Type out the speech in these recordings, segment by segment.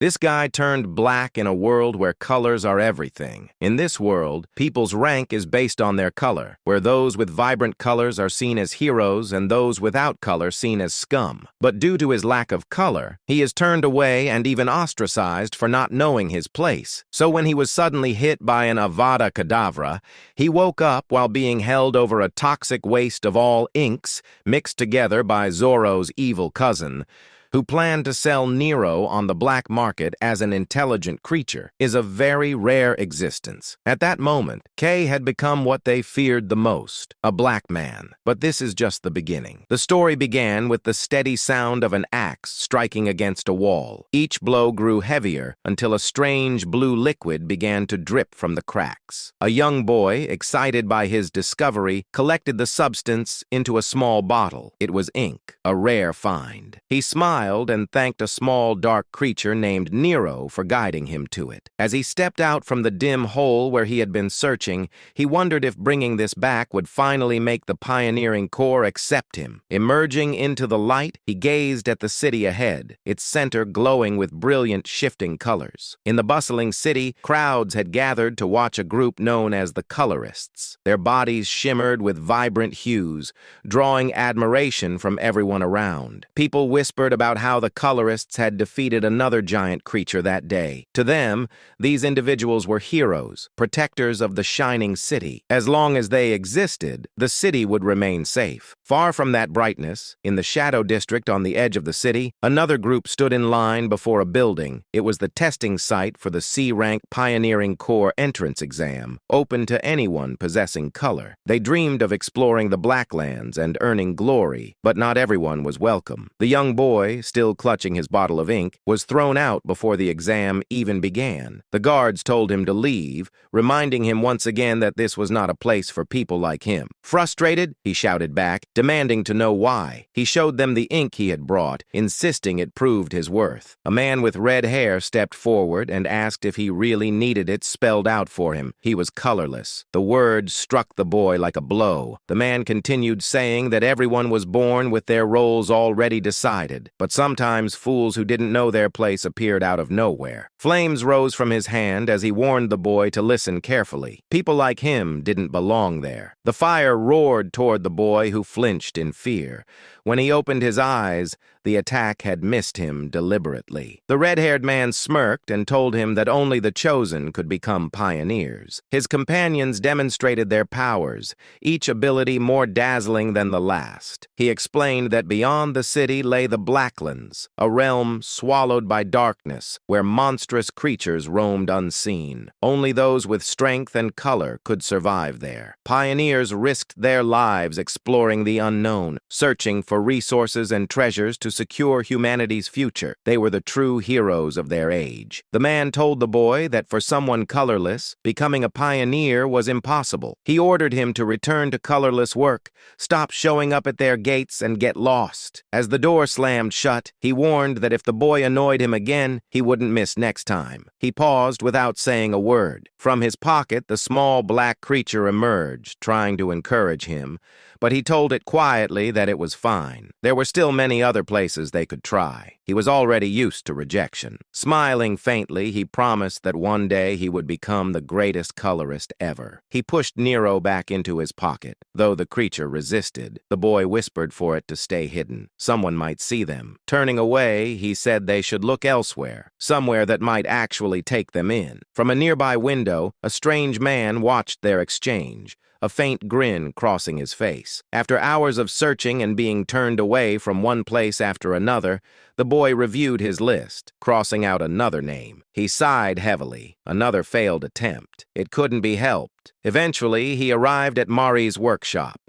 This guy turned black in a world where colors are everything. In this world, people's rank is based on their color, where those with vibrant colors are seen as heroes and those without color seen as scum. But due to his lack of color, he is turned away and even ostracized for not knowing his place. So when he was suddenly hit by an Avada Kedavra, he woke up while being held over a toxic waste of all inks mixed together by Zorro's evil cousin, who planned to sell Nero on the black market as an intelligent creature, is a very rare existence. At that moment, Kay had become what they feared the most, a black man. But this is just the beginning. The story began with the steady sound of an axe striking against a wall. Each blow grew heavier until a strange blue liquid began to drip from the cracks. A young boy, excited by his discovery, collected the substance into a small bottle. It was ink, a rare find. He smiled and thanked a small, dark creature named Nero for guiding him to it. As he stepped out from the dim hole where he had been searching, he wondered if bringing this back would finally make the pioneering corps accept him. Emerging into the light, he gazed at the city ahead, its center glowing with brilliant, shifting colors. In the bustling city, crowds had gathered to watch a group known as the colorists. Their bodies shimmered with vibrant hues, drawing admiration from everyone around. People whispered about how the colorists had defeated another giant creature that day. To them, these individuals were heroes, protectors of the shining city. As long as they existed, the city would remain safe. Far from that brightness, in the shadow district on the edge of the city, another group stood in line before a building. It was the testing site for the C-rank Pioneering Corps entrance exam, open to anyone possessing color. They dreamed of exploring the Blacklands and earning glory, but not everyone was welcome. The young boy, still clutching his bottle of ink, was thrown out before the exam even began. The guards told him to leave, reminding him once again that this was not a place for people like him. Frustrated, he shouted back, demanding to know why. He showed them the ink he had brought, insisting it proved his worth. A man with red hair stepped forward and asked if he really needed it spelled out for him. He was colorless. The word struck the boy like a blow. The man continued saying that everyone was born with their roles already decided, but sometimes fools who didn't know their place appeared out of nowhere. Flames rose from his hand as he warned the boy to listen carefully. People like him didn't belong there. The fire roared toward the boy, who flinched in fear. When he opened his eyes, the attack had missed him deliberately. The red-haired man smirked and told him that only the chosen could become pioneers. His companions demonstrated their powers, each ability more dazzling than the last. He explained that beyond the city lay the Blacklands, a realm swallowed by darkness, where monstrous creatures roamed unseen. Only those with strength and color could survive there. Pioneers risked their lives exploring the unknown, searching for resources and treasures to secure humanity's future. They were the true heroes of their age. The man told the boy that for someone colorless, becoming a pioneer was impossible. He ordered him to return to colorless work, stop showing up at their gates, and get lost. As the door slammed shut, he warned that if the boy annoyed him again, he wouldn't miss next time. He paused without saying a word. From his pocket, the small black creature emerged, trying to encourage him, but he told it quietly that it was fine. There were still many other places they could try. He was already used to rejection. Smiling faintly, he promised that one day he would become the greatest colorist ever. He pushed Nero back into his pocket. Though the creature resisted, the boy whispered for it to stay hidden. Someone might see them. Turning away, he said they should look elsewhere, somewhere that might actually take them in. From a nearby window, a strange man watched their exchange, a faint grin crossing his face. After hours of searching and being turned away from one place after another, the boy reviewed his list, crossing out another name. He sighed heavily. Another failed attempt. It couldn't be helped. Eventually, he arrived at Mari's workshop.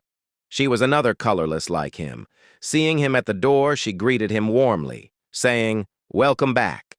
She was another colorless like him. Seeing him at the door, she greeted him warmly, saying, "Welcome back.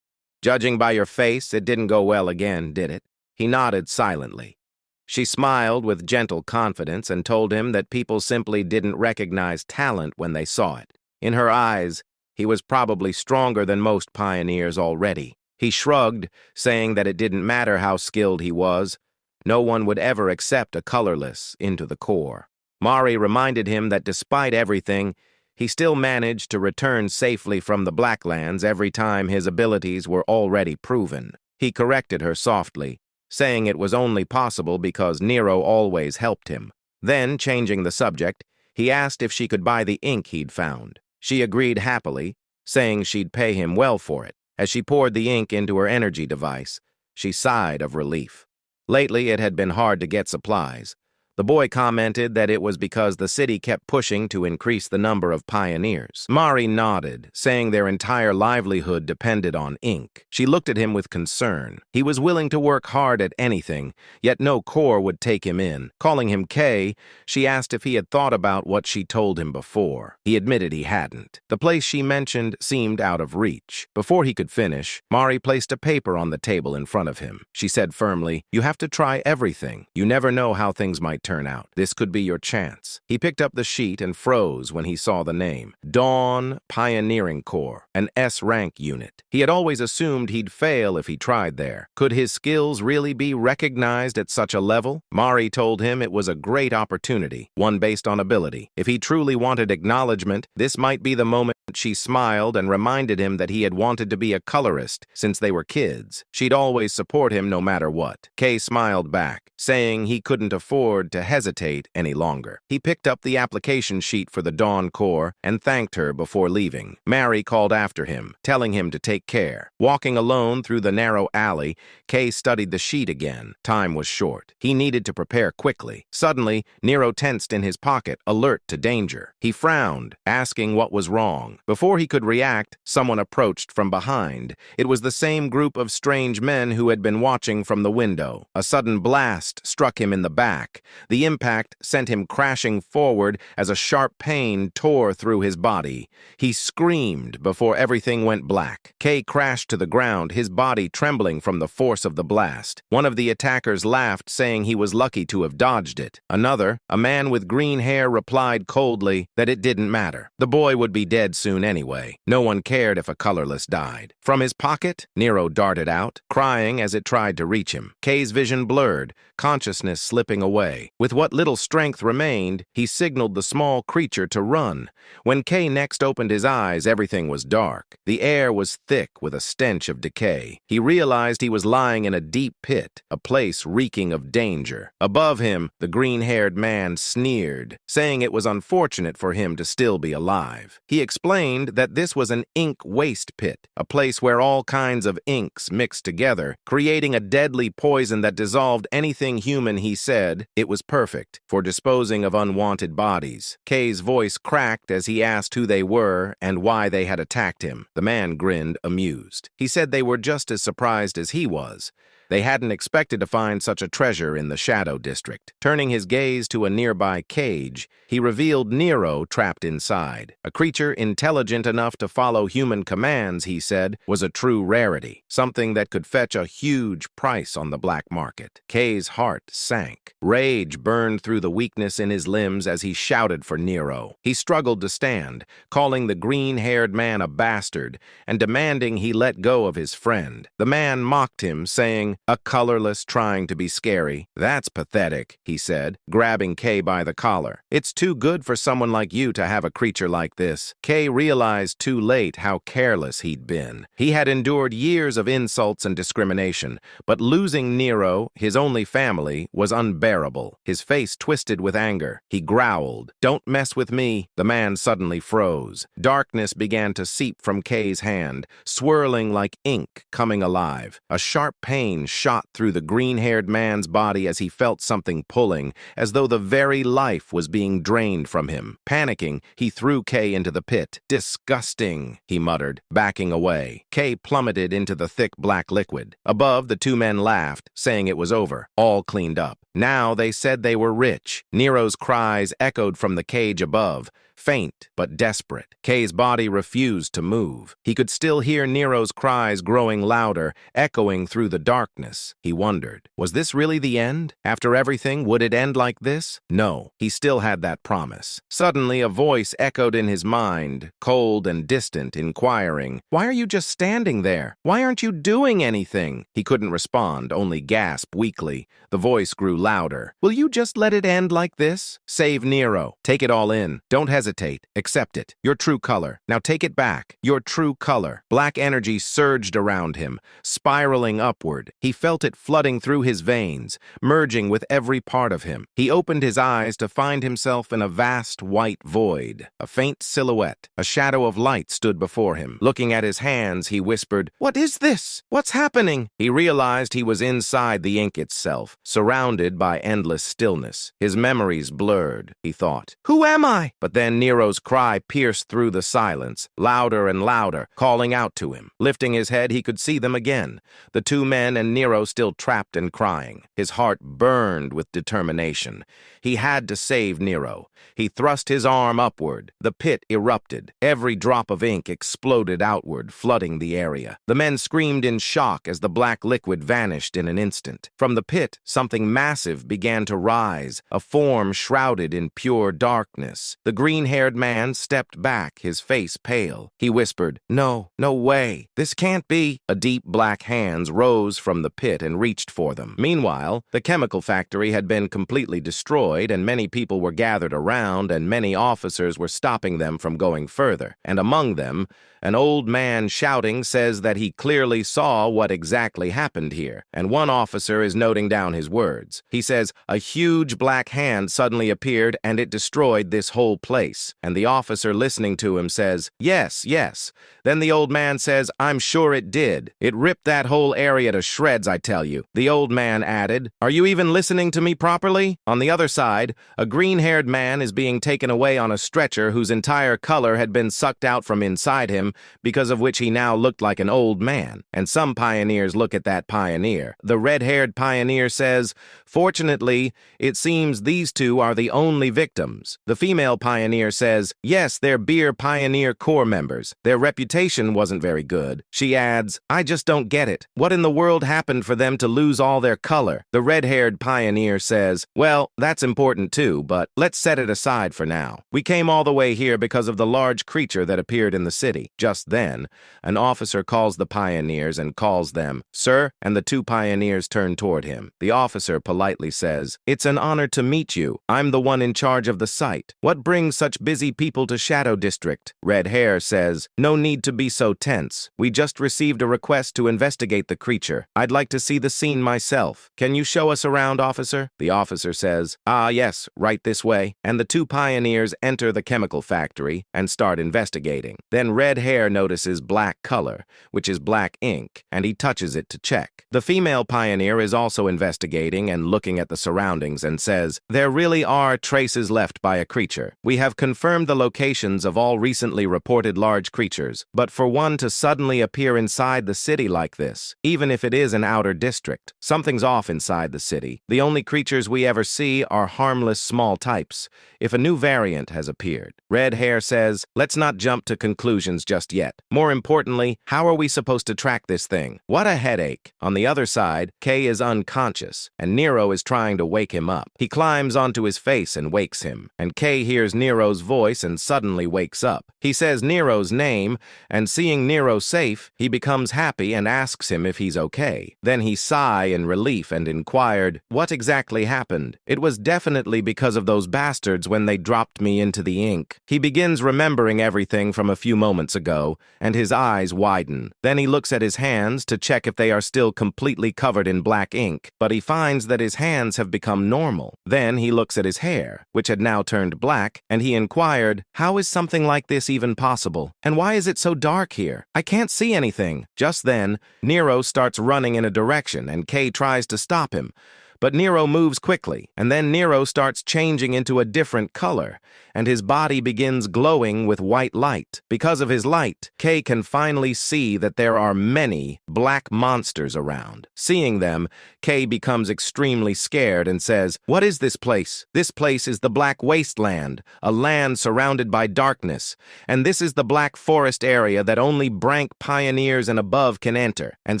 Judging by your face, it didn't go well again, did it?" He nodded silently. She smiled with gentle confidence and told him that people simply didn't recognize talent when they saw it. In her eyes, he was probably stronger than most pioneers already. He shrugged, saying that it didn't matter how skilled he was. No one would ever accept a colorless into the corps. Mari reminded him that despite everything, he still managed to return safely from the Blacklands every time his abilities were already proven. He corrected her softly, saying it was only possible because Nero always helped him. Then, changing the subject, he asked if she could buy the ink he'd found. She agreed happily, saying she'd pay him well for it. As she poured the ink into her energy device, she sighed of relief. Lately, it had been hard to get supplies. The boy commented that it was because the city kept pushing to increase the number of pioneers. Mari nodded, saying their entire livelihood depended on ink. She looked at him with concern. He was willing to work hard at anything, yet no core would take him in. Calling him Kay, she asked if he had thought about what she told him before. He admitted he hadn't. The place she mentioned seemed out of reach. Before he could finish, Mari placed a paper on the table in front of him. She said firmly, "You have to try everything. You never know how things might turn out. This could be your chance." He picked up the sheet and froze when he saw the name. Dawn Pioneering Corps, an S-rank unit. He had always assumed he'd fail if he tried there. Could his skills really be recognized at such a level? Mari told him it was a great opportunity, one based on ability. If he truly wanted acknowledgement, this might be the moment. She smiled and reminded him that he had wanted to be a colorist since they were kids. She'd always support him no matter what. Kay smiled back, saying he couldn't afford to hesitate any longer. He picked up the application sheet for the Dawn Corps and thanked her before leaving. Mary called after him, telling him to take care. Walking alone through the narrow alley, Kay studied the sheet again. Time was short. He needed to prepare quickly. Suddenly, Nero tensed in his pocket, alert to danger. He frowned, asking what was wrong. Before he could react, someone approached from behind. It was the same group of strange men who had been watching from the window. A sudden blast struck him in the back. The impact sent him crashing forward as a sharp pain tore through his body. He screamed before everything went black. Kay crashed to the ground, his body trembling from the force of the blast. One of the attackers laughed, saying he was lucky to have dodged it. Another, a man with green hair, replied coldly that it didn't matter. The boy would be dead soon anyway. No one cared if a colorless died. From his pocket, Nero darted out, crying as it tried to reach him. Kay's vision blurred, consciousness slipping away. With what little strength remained, he signaled the small creature to run. When Kay next opened his eyes, everything was dark. The air was thick with a stench of decay. He realized he was lying in a deep pit, a place reeking of danger. Above him, the green-haired man sneered, saying it was unfortunate for him to still be alive. He explained that this was an ink waste pit, a place where all kinds of inks mixed together, creating a deadly poison that dissolved anything human. He said it was perfect for disposing of unwanted bodies. Kay's voice cracked as he asked who they were and why they had attacked him. The man grinned, amused. He said they were just as surprised as he was. They hadn't expected to find such a treasure in the Shadow District. Turning his gaze to a nearby cage, he revealed Nero trapped inside. A creature intelligent enough to follow human commands, he said, was a true rarity, something that could fetch a huge price on the black market. Kay's heart sank. Rage burned through the weakness in his limbs as he shouted for Nero. He struggled to stand, calling the green-haired man a bastard and demanding he let go of his friend. The man mocked him, saying, "A colorless trying to be scary. That's pathetic," he said, grabbing Kay by the collar. "It's too good for someone like you to have a creature like this." Kay realized too late how careless he'd been. He had endured years of insults and discrimination, but losing Nero, his only family, was unbearable. His face twisted with anger. He growled, "Don't mess with me." The man suddenly froze. Darkness began to seep from Kay's hand, swirling like ink coming alive. A sharp pain shot through the green-haired man's body as he felt something pulling, as though the very life was being drained from him. Panicking, he threw Kay into the pit. "Disgusting," he muttered, backing away. Kay plummeted into the thick black liquid. Above, the two men laughed, saying it was over, all cleaned up. Now they said they were rich. Nero's cries echoed from the cage above, faint but desperate. Kay's body refused to move. He could still hear Nero's cries growing louder, echoing through the darkness. darkness. He wondered, was this really the end? After everything, would it end like this? No, he still had that promise. Suddenly, a voice echoed in his mind, cold and distant, inquiring, "Why are you just standing there? Why aren't you doing anything?" He couldn't respond, only gasp weakly. The voice grew louder. "Will you just let it end like this? Save Nero. Take it all in. Don't hesitate. Accept it. Your true color. Now take it back. Your true color." Black energy surged around him, spiraling upward. He felt it flooding through his veins, merging with every part of him. He opened his eyes to find himself in a vast white void. A faint silhouette, a shadow of light stood before him. Looking at his hands, he whispered, "What is this? What's happening?" He realized he was inside the ink itself, surrounded by endless stillness. His memories blurred, he thought. "Who am I?" But then Nero's cry pierced through the silence, louder and louder, calling out to him. Lifting his head, he could see them again, the two men and Nero still trapped and crying. His heart burned with determination. He had to save Nero. He thrust his arm upward. The pit erupted. Every drop of ink exploded outward, flooding the area. The men screamed in shock as the black liquid vanished in an instant. From the pit, something massive began to rise, a form shrouded in pure darkness. The green-haired man stepped back, his face pale. He whispered, "No, no way. This can't be." A deep black hand rose from the pit and reached for them. Meanwhile, the chemical factory had been completely destroyed, and many people were gathered around, and many officers were stopping them from going further. And among them, an old man shouting says that he clearly saw what exactly happened here, and one officer is noting down his words. He says, "A huge black hand suddenly appeared and it destroyed this whole place." And the officer listening to him says, "Yes, yes." Then the old man says, "I'm sure it did. It ripped that whole area to shreds, I tell you." The old man added, "Are you even listening to me properly?" On the other side, a green-haired man is being taken away on a stretcher whose entire color had been sucked out from inside him, because of which he now looked like an old man. And some pioneers look at that pioneer. The red-haired pioneer says, "Fortunately, it seems these two are the only victims." The female pioneer says, "Yes, they're Beer Pioneer Corps members. Their reputation wasn't very good." She adds, "I just don't get it. What in the world happened for them to lose all their color?" The red-haired pioneer says, "Well, that's important too, but let's set it aside for now. We came all the way here because of the large creature that appeared in the city." Just then, an officer calls the pioneers and calls them, "Sir," and the two pioneers turn toward him. The officer politely says, "It's an honor to meet you. I'm the one in charge of the site. What brings such busy people to Shadow District?" Red Hair says, "No need to be so tense. We just received a request to investigate the creature. I'd like to see the scene myself. Can you show us around, officer?" The officer says, "Ah, yes, right this way." And the two pioneers enter the chemical factory and start investigating. Then Red Hair notices black color, which is black ink, and he touches it to check. The female pioneer is also investigating and looking at the surroundings and says, "There really are traces left by a creature. We have confirmed the locations of all recently reported large creatures, but for one to suddenly appear inside the city like this, even if it is an outer district, something's off inside the city. The only creatures we ever see are harmless small types, if a new variant has appeared." Red Hair says, "Let's not jump to conclusions just yet. More importantly, how are we supposed to track this thing? What a headache." On the other side, Kay is unconscious, and Nero is trying to wake him up. He climbs onto his face and wakes him, and Kay hears Nero's voice and suddenly wakes up. He says Nero's name, and seeing Nero safe, he becomes happy and asks him if he's okay. Then he sighed in relief and inquired, "What exactly happened?" "It was definitely because of those bastards when they dropped me into the ink." He begins remembering everything from a few moments ago, and his eyes widen. Then he looks at his hands to check if they are still completely covered in black ink, but he finds that his hands have become normal. Then he looks at his hair, which had now turned black, and he inquired, "How is something like this even possible? And why is it so dark here? I can't see anything." Just then, Nero starts running in a direction, and Kay tries to stop him. But Nero moves quickly, and then Nero starts changing into a different color, and his body begins glowing with white light. Because of his light, Kay can finally see that there are many black monsters around. Seeing them, Kay becomes extremely scared and says, "What is this place? This place is the Black Wasteland, a land surrounded by darkness, and this is the Black Forest area that only Brank pioneers and above can enter." And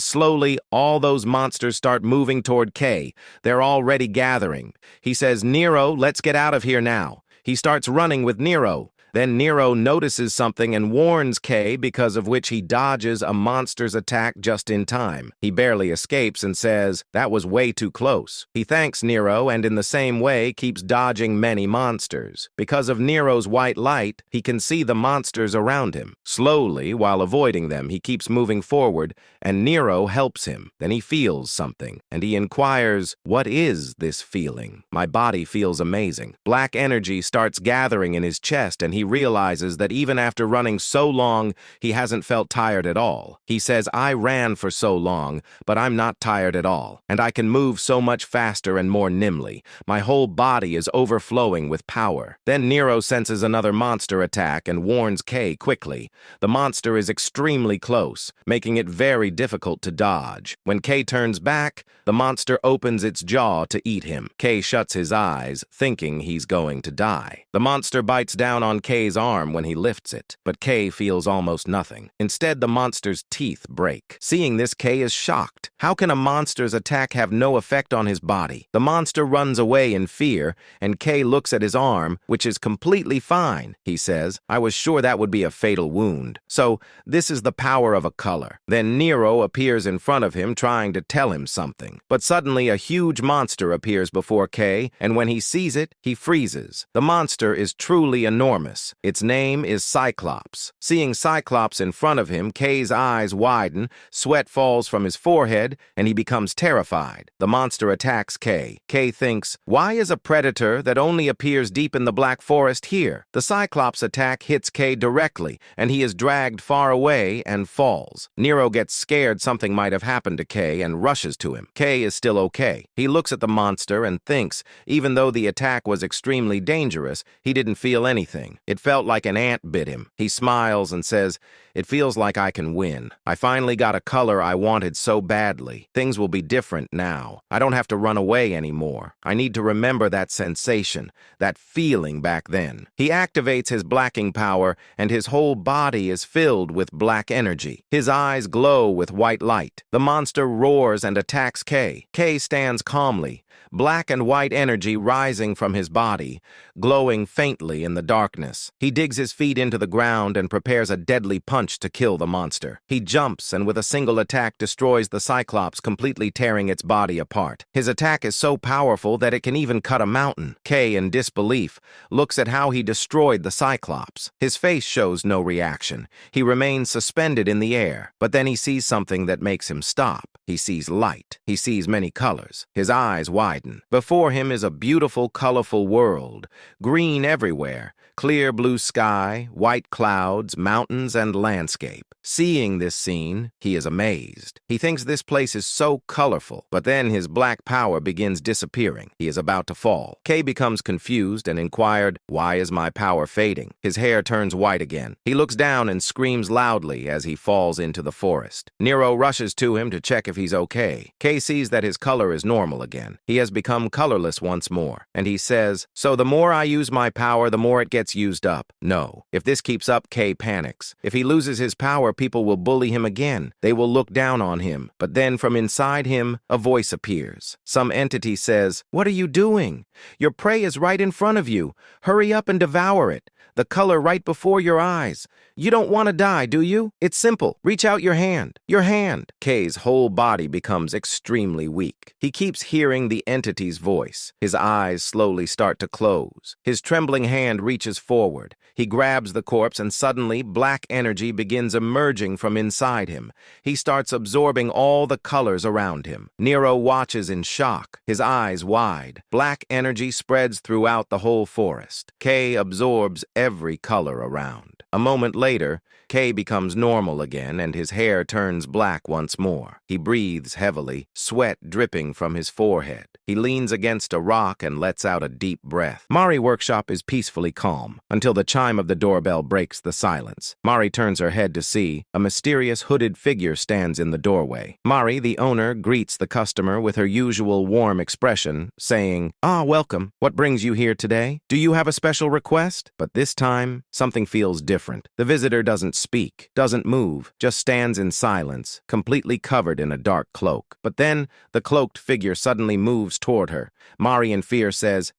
slowly, all those monsters start moving toward Kay. They're already gathering. He says, "Nero, let's get out of here now." He starts running with Nero. Then Nero notices something and warns Kay, because of which he dodges a monster's attack just in time. He barely escapes and says, "That was way too close." He thanks Nero and in the same way keeps dodging many monsters. Because of Nero's white light, he can see the monsters around him. Slowly, while avoiding them, he keeps moving forward, and Nero helps him. Then he feels something, and he inquires, "What is this feeling? My body feels amazing." Black energy starts gathering in his chest, and he realizes that even after running so long, he hasn't felt tired at all. He says, "I ran for so long, but I'm not tired at all, and I can move so much faster and more nimbly. My whole body is overflowing with power." Then Nero senses another monster attack and warns Kay quickly. The monster is extremely close, making it very difficult to dodge. When Kay turns back, the monster opens its jaw to eat him. Kay shuts his eyes, thinking he's going to die. The monster bites down on Kay's arm when he lifts it, but Kay feels almost nothing. Instead, the monster's teeth break. Seeing this, Kay is shocked. How can a monster's attack have no effect on his body? The monster runs away in fear, and Kay looks at his arm, which is completely fine. He says, "I was sure that would be a fatal wound." So, this is the power of a color. Then Nero appears in front of him, trying to tell him something. But suddenly, a huge monster appears before Kay, and when he sees it, he freezes. The monster is truly enormous. Its name is Cyclops. Seeing Cyclops in front of him, Kay's eyes widen, sweat falls from his forehead, and he becomes terrified. The monster attacks Kay. Kay thinks, "Why is a predator that only appears deep in the Black Forest here?" The Cyclops attack hits Kay directly, and he is dragged far away and falls. Nero gets scared something might have happened to Kay and rushes to him. Kay is still okay. He looks at the monster and thinks, even though the attack was extremely dangerous, he didn't feel anything. It felt like an ant bit him. He smiles and says, "It feels like I can win. I finally got a color I wanted so badly. Things will be different now. I don't have to run away anymore. I need to remember that sensation, that feeling back then." He activates his blacking power, and his whole body is filled with black energy. His eyes glow with white light. The monster roars and attacks Kay. Kay stands calmly, black and white energy rising from his body, glowing faintly in the darkness. He digs his feet into the ground and prepares a deadly punch to kill the monster. He jumps and with a single attack destroys the Cyclops, completely tearing its body apart. His attack is so powerful that it can even cut a mountain. Kay, in disbelief, looks at how he destroyed the Cyclops. His face shows no reaction. He remains suspended in the air, but then he sees something that makes him stop. He sees light. He sees many colors. His eyes widen. Before him is a beautiful, colorful world. Green everywhere. Clear blue sky, white clouds, mountains, and landscape. Seeing this scene, he is amazed. He thinks this place is so colorful, but then his black power begins disappearing. He is about to fall. Kay becomes confused and inquired, "Why is my power fading?" His hair turns white again. He looks down and screams loudly as he falls into the forest. Nero rushes to him to check if he's okay. Kay sees that his color is normal again. He has become colorless once more, and he says, "So the more I use my power, the more it gets used up." No. If this keeps up, Kay panics. If he loses his power, people will bully him again. They will look down on him. But then from inside him, a voice appears. Some entity says, "What are you doing? Your prey is right in front of you. Hurry up and devour it. The color right before your eyes. You don't want to die, do you? It's simple. Reach out your hand. Your hand." Kay's whole body becomes extremely weak. He keeps hearing the entity's voice. His eyes slowly start to close. His trembling hand reaches forward. He grabs the corpse, and suddenly black energy begins emerging from inside him. He starts absorbing all the colors around him. Nero watches in shock, his eyes wide. Black energy spreads throughout the whole forest. Kay absorbs every color around. A moment later, Kay becomes normal again and his hair turns black once more. He breathes heavily, sweat dripping from his forehead. He leans against a rock and lets out a deep breath. Mari workshop is peacefully calm until the chime of the doorbell breaks the silence. Mari turns her head to see a mysterious hooded figure stands in the doorway. Mari, the owner, greets the customer with her usual warm expression, saying, welcome. What brings you here today? Do you have a special request? But this time, something feels different. The visitor doesn't speak, doesn't move, just stands in silence, completely covered in a dark cloak. But then, the cloaked figure suddenly moves toward her. Mari in fear says,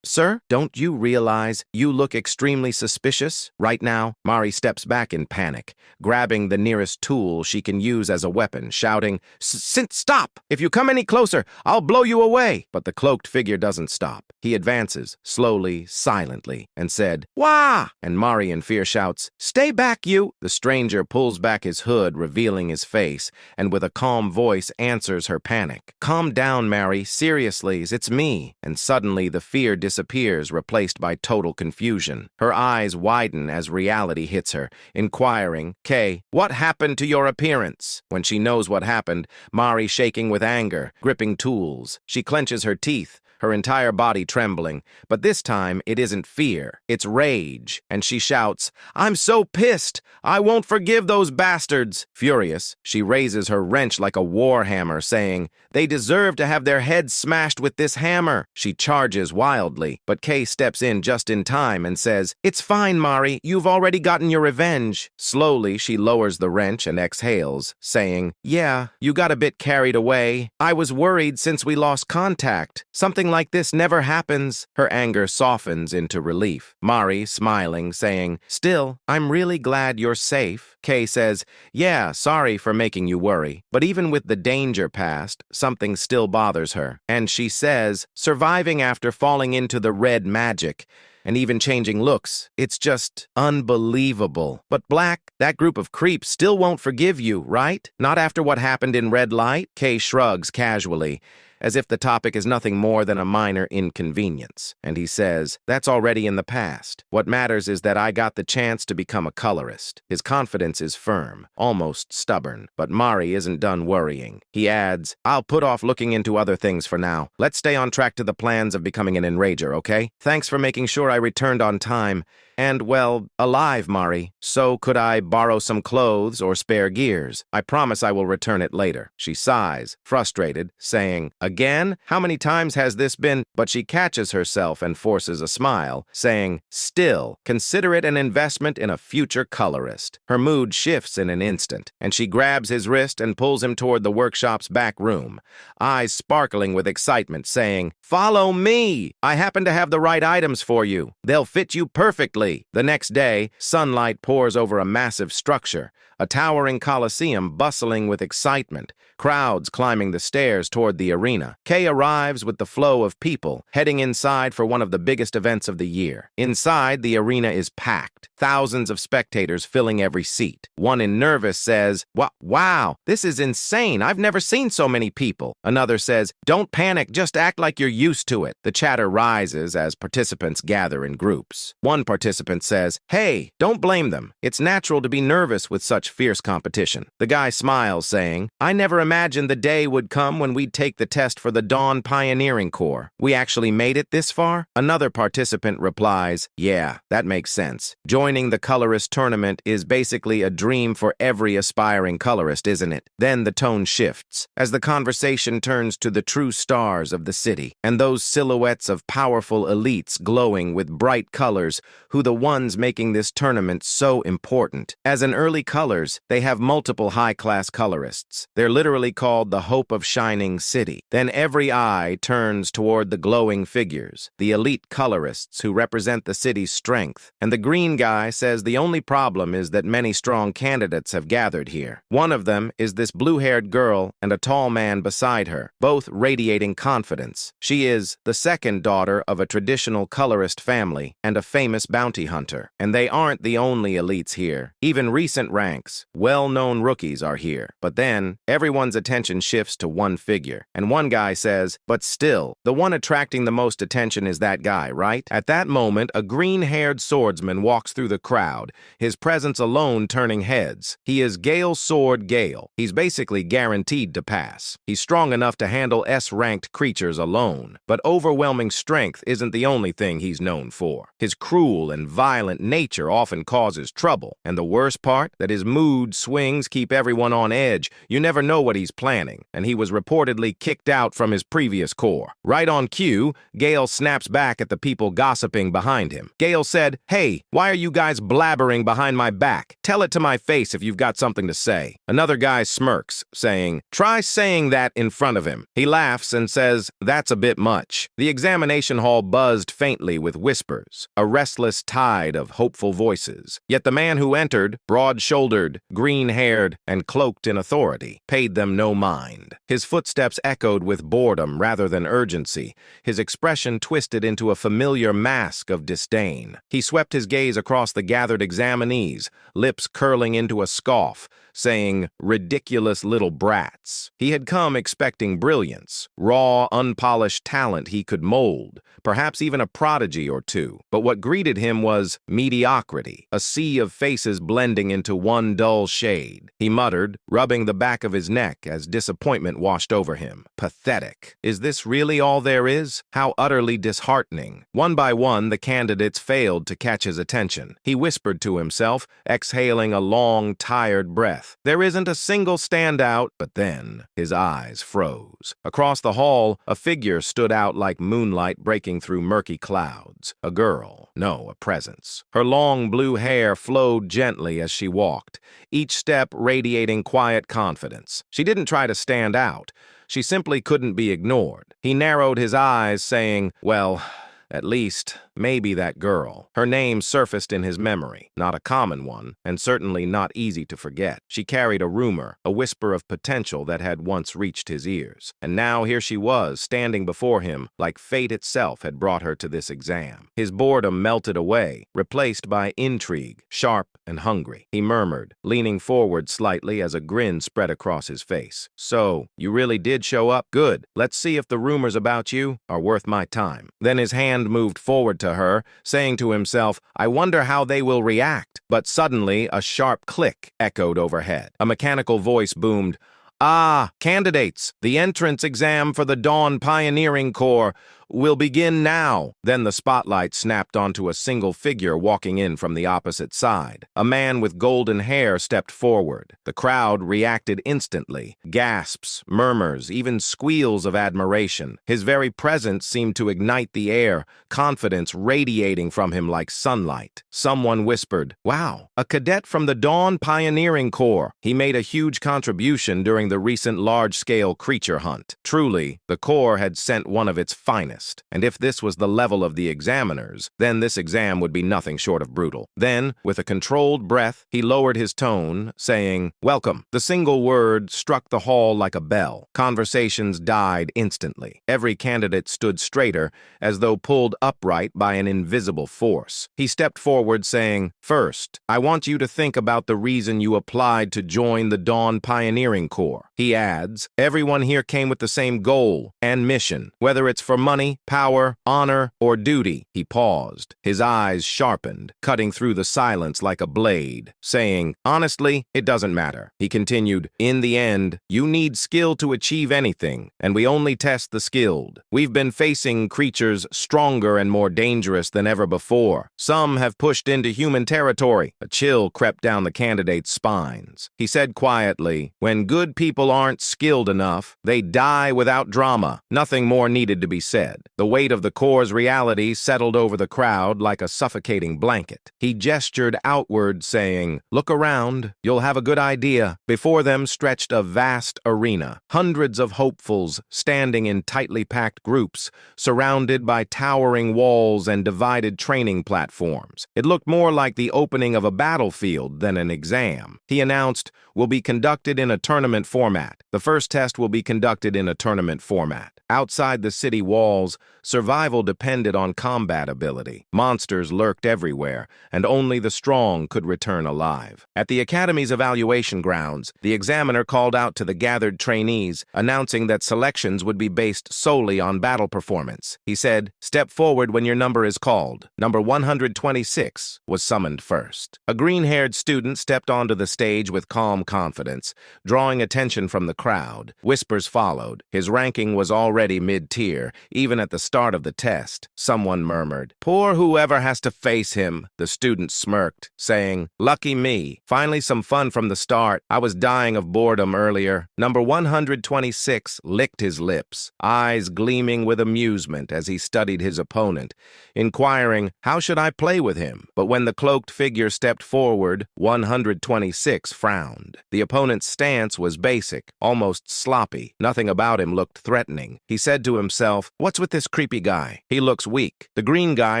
sir, don't you realize you look extremely suspicious right now? Mari steps back in panic, grabbing the nearest tool she can use as a weapon, shouting, Stop! If you come any closer, I'll blow you away! But the cloaked figure doesn't stop. He advances, slowly, silently, and said, Wah! And Mari in fear shouts, Stay back, you! The stranger pulls back his hood, revealing his face, and with a calm voice answers her panic. Calm down, Mari. Seriously, it's me. And suddenly the fear disappears, replaced by total confusion. Her eyes widen as reality hits her, inquiring, Kay, what happened to your appearance? When she knows what happened, Mari shaking with anger, gripping tools. She clenches her teeth, her entire body trembling. But this time, it isn't fear, it's rage. And she shouts, I'm so pissed! I won't forgive those bastards! Furious, she raises her wrench like a war hammer, saying, They deserve to have their heads smashed with this hammer! She charges wildly, but Kay steps in just in time and says, It's fine, Mari, you've already gotten your revenge. Slowly, she lowers the wrench and exhales, saying, Yeah, you got a bit carried away. I was worried since we lost contact. Something like this never happens. Her anger softens into relief. Mari, smiling, saying, Still, I'm really glad you're safe. Kay says, Yeah, sorry for making you worry. But even with the danger past, something still bothers her. And she says, surviving after falling into the red magic, and even changing looks, it's just unbelievable. But Black, that group of creeps still won't forgive you, right? Not after what happened in Red Light? Kay shrugs casually, as if the topic is nothing more than a minor inconvenience. And he says, That's already in the past. What matters is that I got the chance to become a colorist. His confidence is firm, almost stubborn. But Mari isn't done worrying. He adds, I'll put off looking into other things for now. Let's stay on track to the plans of becoming an enrager, okay? Thanks for making sure I returned on time. And, well, alive, Mari. So could I borrow some clothes or spare gears? I promise I will return it later. She sighs, frustrated, saying, Again? How many times has this been? But she catches herself and forces a smile, saying, Still, consider it an investment in a future colorist. Her mood shifts in an instant, and she grabs his wrist and pulls him toward the workshop's back room, eyes sparkling with excitement, saying, Follow me! I happen to have the right items for you. They'll fit you perfectly. The next day, sunlight pours over a massive structure, a towering coliseum bustling with excitement, crowds climbing the stairs toward the arena. Kay arrives with the flow of people, heading inside for one of the biggest events of the year. Inside, the arena is packed, thousands of spectators filling every seat. One in nervous says, Wow, this is insane. I've never seen so many people. Another says, Don't panic, just act like you're used to it. The chatter rises as participants gather in groups. One participant says, Hey, don't blame them. It's natural to be nervous with such fierce competition. The guy smiles, saying, I never imagined the day would come when we'd take the test for the Dawn Pioneering Corps. We actually made it this far? Another participant replies, Yeah, that makes sense. Joining the colorist tournament is basically a dream for every aspiring colorist, isn't it? Then the tone shifts, as the conversation turns to the true stars of the city, and those silhouettes of powerful elites glowing with bright colors, who the ones making this tournament so important. As an early colors, they have multiple high-class colorists. They're literally called the Hope of Shining City. Then every eye turns toward the glowing figures, the elite colorists who represent the city's strength. And the green guy says the only problem is that many strong candidates have gathered here. One of them is this blue-haired girl and a tall man beside her, both radiating confidence. She is the second daughter of a traditional colorist family and a famous bounty bounty hunter. And they aren't the only elites here. Even recent ranks, well-known rookies are here. But then, everyone's attention shifts to one figure. And one guy says, but still, the one attracting the most attention is that guy, right? At that moment, a green-haired swordsman walks through the crowd, his presence alone turning heads. He is Gale's sword Gale. He's basically guaranteed to pass. He's strong enough to handle S-ranked creatures alone. But overwhelming strength isn't the only thing he's known for. His cruel and violent nature often causes trouble. And the worst part? That his mood swings keep everyone on edge. You never know what he's planning. And he was reportedly kicked out from his previous corps. Right on cue, Gale snaps back at the people gossiping behind him. Gale said, "Hey, why are you guys blabbering behind my back? Tell it to my face if you've got something to say." Another guy smirks, saying, "Try saying that in front of him." He laughs and says, "That's a bit much." The examination hall buzzed faintly with whispers, a restless tide of hopeful voices. Yet the man who entered, broad-shouldered, green-haired, and cloaked in authority, paid them no mind. His footsteps echoed with boredom rather than urgency, his expression twisted into a familiar mask of disdain. He swept his gaze across the gathered examinees, lips curling into a scoff, saying, "Ridiculous little brats." He had come expecting brilliance, raw, unpolished talent he could mold, perhaps even a prodigy or two. But what greeted him was mediocrity, a sea of faces blending into one dull shade. He muttered, rubbing the back of his neck as disappointment washed over him. Pathetic. Is this really all there is? How utterly disheartening. One by one, the candidates failed to catch his attention. He whispered to himself, exhaling a long, tired breath. There isn't a single standout, but then his eyes froze. Across the hall, a figure stood out like moonlight breaking through murky clouds. A girl. No, a presence. Her long blue hair flowed gently as she walked, each step radiating quiet confidence. She didn't try to stand out. She simply couldn't be ignored. He narrowed his eyes, saying, "Well, at least, maybe that girl." Her name surfaced in his memory, not a common one, and certainly not easy to forget. She carried a rumor, a whisper of potential that had once reached his ears. And now here she was, standing before him, like fate itself had brought her to this exam. His boredom melted away, replaced by intrigue, sharp and hungry. He murmured, leaning forward slightly as a grin spread across his face. "So, you really did show up? Good. Let's see if the rumors about you are worth my time." Then his hand moved forward to her, saying to himself, "I wonder how they will react." But suddenly, a sharp click echoed overhead. A mechanical voice boomed, "Ah, candidates, the entrance exam for the Dawn Pioneering Corps will begin now." Then the spotlight snapped onto a single figure walking in from the opposite side. A man with golden hair stepped forward. The crowd reacted instantly. Gasps, murmurs, even squeals of admiration. His very presence seemed to ignite the air, confidence radiating from him like sunlight. Someone whispered, "Wow, a cadet from the Dawn Pioneering Corps. He made a huge contribution during the recent large-scale creature hunt." Truly, the Corps had sent one of its finest. And if this was the level of the examiners, then this exam would be nothing short of brutal. Then, with a controlled breath, he lowered his tone, saying, "Welcome." The single word struck the hall like a bell. Conversations died instantly. Every candidate stood straighter, as though pulled upright by an invisible force. He stepped forward, saying, "First, I want you to think about the reason you applied to join the Dawn Pioneering Corps." He adds, "Everyone here came with the same goal and mission, whether it's for money, power, honor, or duty." He paused, his eyes sharpened, cutting through the silence like a blade, saying, "Honestly, it doesn't matter." He continued, "In the end, you need skill to achieve anything, and we only test the skilled. We've been facing creatures stronger and more dangerous than ever before. Some have pushed into human territory." A chill crept down the candidates' spines. He said quietly, "When good people aren't skilled enough, they die without drama." Nothing more needed to be said. The weight of the Corps' reality settled over the crowd like a suffocating blanket. He gestured outward, saying, "Look around. You'll have a good idea." Before them stretched a vast arena, hundreds of hopefuls standing in tightly packed groups, surrounded by towering walls and divided training platforms. It looked more like the opening of a battlefield than an exam. He announced, "Will be conducted in a tournament format. The first test will be conducted in a tournament format. Outside the city walls, walls, survival depended on combat ability. Monsters lurked everywhere, and only the strong could return alive. At the Academy's evaluation grounds, the examiner called out to the gathered trainees, announcing that selections would be based solely on battle performance. He said, "Step forward when your number is called." Number 126 was summoned first. A green-haired student stepped onto the stage with calm confidence, drawing attention from the crowd. Whispers followed. His ranking was already mid-tier, even at the start of the test. Someone murmured, "Poor whoever has to face him." The student smirked, saying, "Lucky me. Finally some fun from the start. I was dying of boredom earlier." Number 126 licked his lips, eyes gleaming with amusement as he studied his opponent, inquiring, "How should I play with him?" But when the cloaked figure stepped forward, 126 frowned. The opponent's stance was basic, almost sloppy. Nothing about him looked threatening. He said to himself, "What's with this creepy guy? He looks weak." The green guy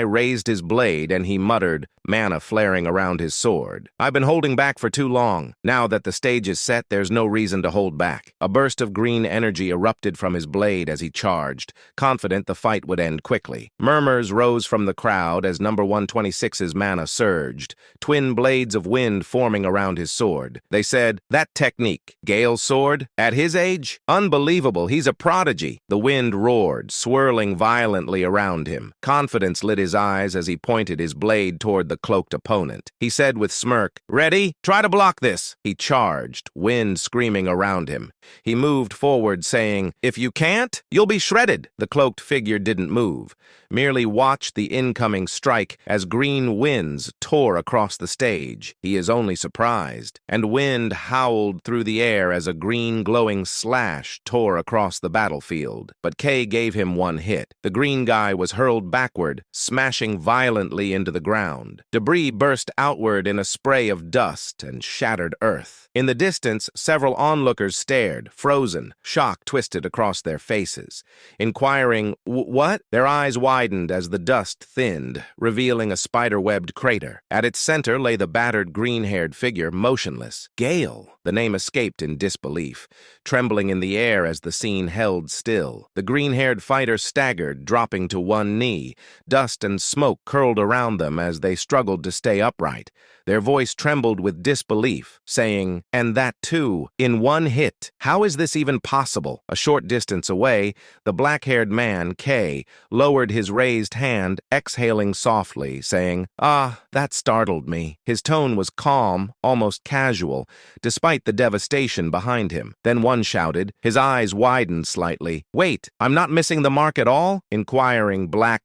raised his blade and he muttered, mana flaring around his sword, "I've been holding back for too long. Now that the stage is set, there's no reason to hold back." A burst of green energy erupted from his blade as he charged, confident the fight would end quickly. Murmurs rose from the crowd as number 126's mana surged, twin blades of wind forming around his sword. They said, "That technique, Gale's sword? At his age? Unbelievable, he's a prodigy." The wind roared, swirling violently around him. Confidence lit his eyes as he pointed his blade toward the cloaked opponent. He said with smirk, "Ready? Try to block this." He charged, wind screaming around him. He moved forward, saying, "If you can't, you'll be shredded." The cloaked figure didn't move, merely watched the incoming strike as green winds tore across the stage. He is only surprised, and wind howled through the air as a green glowing slash tore across the battlefield. But Kay gave him one hit. The green guy was hurled backward, smashing violently into the ground. Debris burst outward in a spray of dust and shattered earth. In the distance, several onlookers stared, frozen, shock twisted across their faces. Inquiring, "What?" Their eyes widened as the dust thinned, revealing a spider-webbed crater. At its center lay the battered green-haired figure, motionless. Gale! The name escaped in disbelief, trembling in the air as the scene held still. The green-haired fighter staggered, dropping to one knee. Dust and smoke curled around them as they struggled to stay upright. Their voice trembled with disbelief, saying, "And that too, in one hit. How is this even possible?" A short distance away, the black-haired man, Kay, lowered his raised hand, exhaling softly, saying, "Ah, that startled me." His tone was calm, almost casual, despite the devastation behind him. Then one shouted, his eyes widened slightly, "Wait, I'm not missing the mark at all?" Inquiring, Black